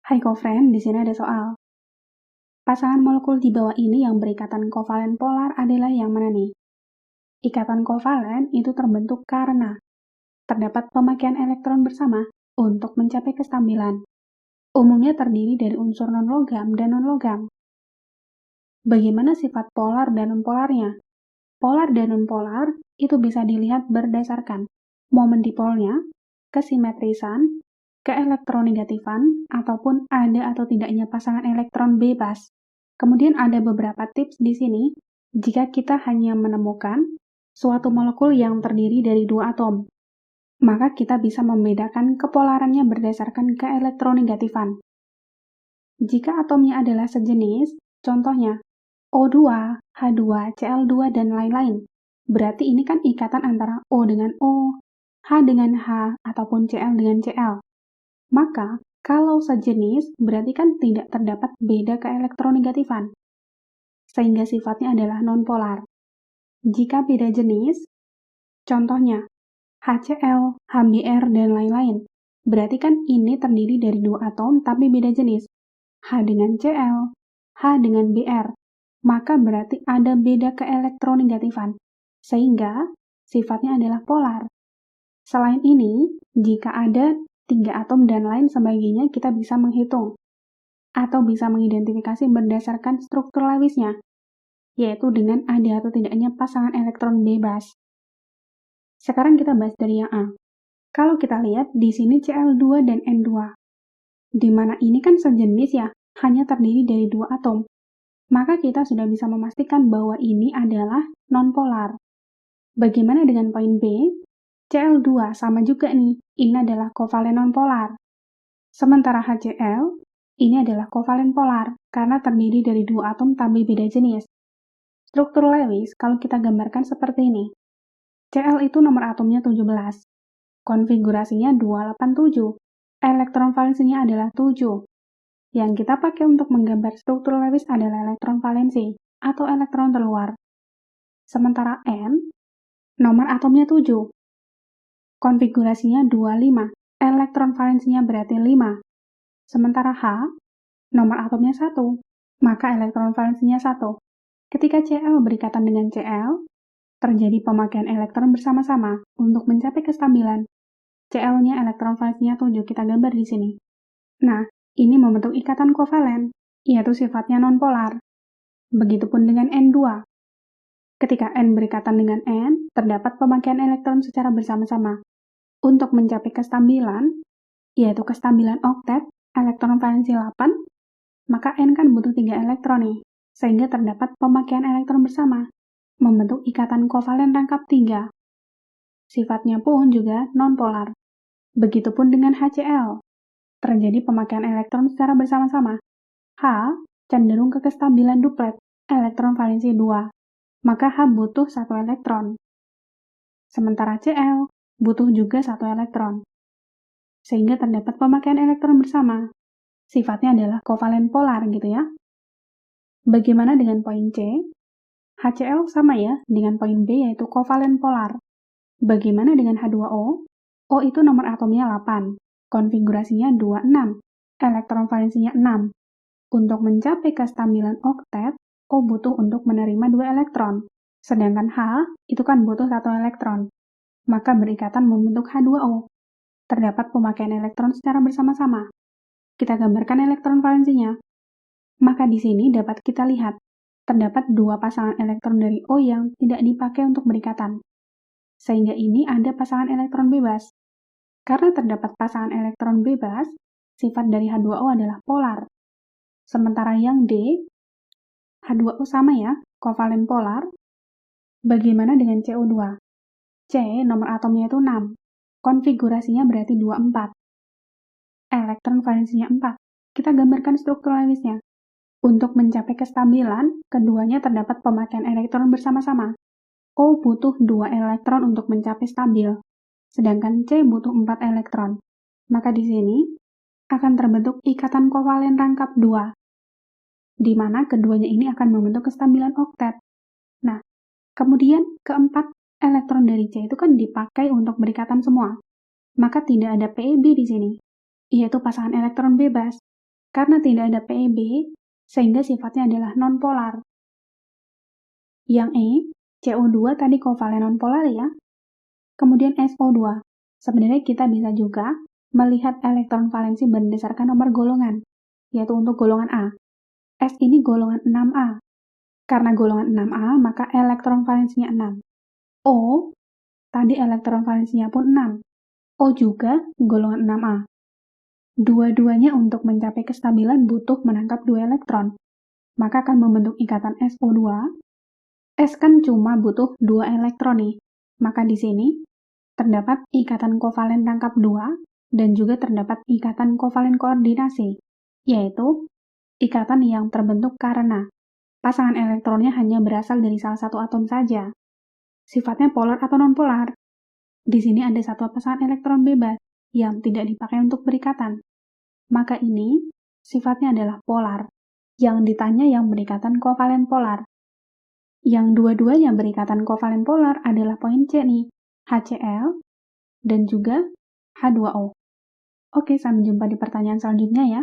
Hai co-friend, di sini ada soal. Pasangan molekul di bawah ini yang berikatan kovalen polar adalah yang mana nih? Ikatan kovalen itu terbentuk karena terdapat pemakaian elektron bersama untuk mencapai kestabilan. Umumnya terdiri dari unsur non-logam dan non-logam. Bagaimana sifat polar dan non-polarnya? Polar dan non-polar itu bisa dilihat berdasarkan momen dipolnya, kesimetrisan, keelektronegatifan, ataupun ada atau tidaknya pasangan elektron bebas. Kemudian ada beberapa tips di sini jika kita hanya menemukan suatu molekul yang terdiri dari dua atom. Maka kita bisa membedakan kepolarannya berdasarkan keelektronegatifan. Jika atomnya adalah sejenis, contohnya O2, H2, Cl2, dan lain-lain, berarti ini kan ikatan antara O dengan O, H dengan H, ataupun Cl dengan Cl. Maka, kalau sejenis, berarti kan tidak terdapat beda keelektronegatifan, sehingga sifatnya adalah nonpolar. Jika beda jenis, contohnya HCl, HBr, dan lain-lain, berarti kan ini terdiri dari dua atom tapi beda jenis, H dengan Cl, H dengan Br, maka berarti ada beda keelektronegatifan, sehingga sifatnya adalah polar. Selain ini, jika ada 3 atom dan lain sebagainya, kita bisa menghitung atau bisa mengidentifikasi berdasarkan struktur Lewisnya, yaitu dengan ada atau tidaknya pasangan elektron bebas. Sekarang kita bahas dari yang A. Kalau kita lihat di sini Cl2 dan N2, di mana ini kan sejenis ya, hanya terdiri dari dua atom. Maka kita sudah bisa memastikan bahwa ini adalah nonpolar. Bagaimana dengan poin B? Cl2 sama juga nih, ini adalah kovalen nonpolar. Sementara HCl, ini adalah kovalen polar, karena terdiri dari dua atom tapi beda jenis. Struktur Lewis kalau kita gambarkan seperti ini. Cl itu nomor atomnya 17. Konfigurasinya 287. Elektron valensinya adalah 7. Yang kita pakai untuk menggambar struktur Lewis adalah elektron valensi atau elektron terluar. Sementara N, nomor atomnya 7. Konfigurasinya 25. Elektron valensinya berarti 5. Sementara H, nomor atomnya 1. Maka elektron valensinya 1. Ketika Cl berikatan dengan Cl, terjadi pemakaian elektron bersama-sama untuk mencapai kestabilan. Cl-nya elektron valensinya 7, kita gambar di sini. Nah, ini membentuk ikatan kovalen, yaitu sifatnya nonpolar. Begitupun dengan N2. Ketika N berikatan dengan N, terdapat pemakaian elektron secara bersama-sama. Untuk mencapai kestabilan, yaitu kestabilan oktet, elektron valensi 8, maka N kan butuh 3 elektron nih, sehingga terdapat pemakaian elektron bersama, membentuk ikatan kovalen rangkap 3. Sifatnya pun juga nonpolar. Begitupun dengan HCl. Terjadi pemakaian elektron secara bersama-sama. H cenderung ke kestabilan duplet, elektron valensi 2. Maka H butuh 1 elektron. Sementara Cl butuh juga 1 elektron. Sehingga terdapat pemakaian elektron bersama. Sifatnya adalah kovalen polar gitu ya. Bagaimana dengan poin C? HCl sama ya dengan poin B yaitu kovalen polar. Bagaimana dengan H2O? O itu nomor atomnya 8. Konfigurasinya 26. Elektron valensinya 6. Untuk mencapai kestabilan oktet, O butuh untuk menerima 2 elektron. Sedangkan H itu kan butuh 1 elektron. Maka berikatan membentuk H2O. Terdapat pemakaian elektron secara bersama-sama. Kita gambarkan elektron valensinya. Maka di sini dapat kita lihat, terdapat 2 pasangan elektron dari O yang tidak dipakai untuk berikatan. Sehingga ini ada pasangan elektron bebas. Karena terdapat pasangan elektron bebas, sifat dari H2O adalah polar. Sementara yang D, H2O sama ya, kovalen polar. Bagaimana dengan CO2? C, nomor atomnya itu 6. Konfigurasinya berarti 24. Elektron valensinya 4. Kita gambarkan struktur Lewisnya. Untuk mencapai kestabilan, keduanya terdapat pemakaian elektron bersama-sama. O butuh 2 elektron untuk mencapai stabil, sedangkan C butuh 4 elektron. Maka di sini akan terbentuk ikatan kovalen rangkap 2, di mana keduanya ini akan membentuk kestabilan oktet. Nah, kemudian keempat elektron dari C itu kan dipakai untuk berikatan semua. Maka tidak ada PEB di sini, yaitu pasangan elektron bebas. Karena tidak ada PEB, sehingga sifatnya adalah nonpolar. Yang E, CO2 tadi kovalen nonpolar ya. Kemudian SO2. Sebenarnya kita bisa juga melihat elektron valensi berdasarkan nomor golongan, yaitu untuk golongan A. S ini golongan 6A. Karena golongan 6A, maka elektron valensinya 6. O, tadi elektron valensinya pun 6. O juga golongan 6A. Dua-duanya untuk mencapai kestabilan butuh menangkap 2 elektron. Maka akan membentuk ikatan SO2. S kan cuma butuh 2 elektron nih. Maka di sini terdapat ikatan kovalen tangkap 2 dan juga terdapat ikatan kovalen koordinasi, yaitu ikatan yang terbentuk karena pasangan elektronnya hanya berasal dari salah satu atom saja. Sifatnya polar atau nonpolar. Di sini ada satu pasangan elektron bebas yang tidak dipakai untuk berikatan. Maka ini sifatnya adalah polar. Yang ditanya yang berikatan kovalen polar. Yang dua-duanya berikatan kovalen polar adalah poin C nih, HCl dan juga H2O. Oke, sampai jumpa di pertanyaan selanjutnya ya.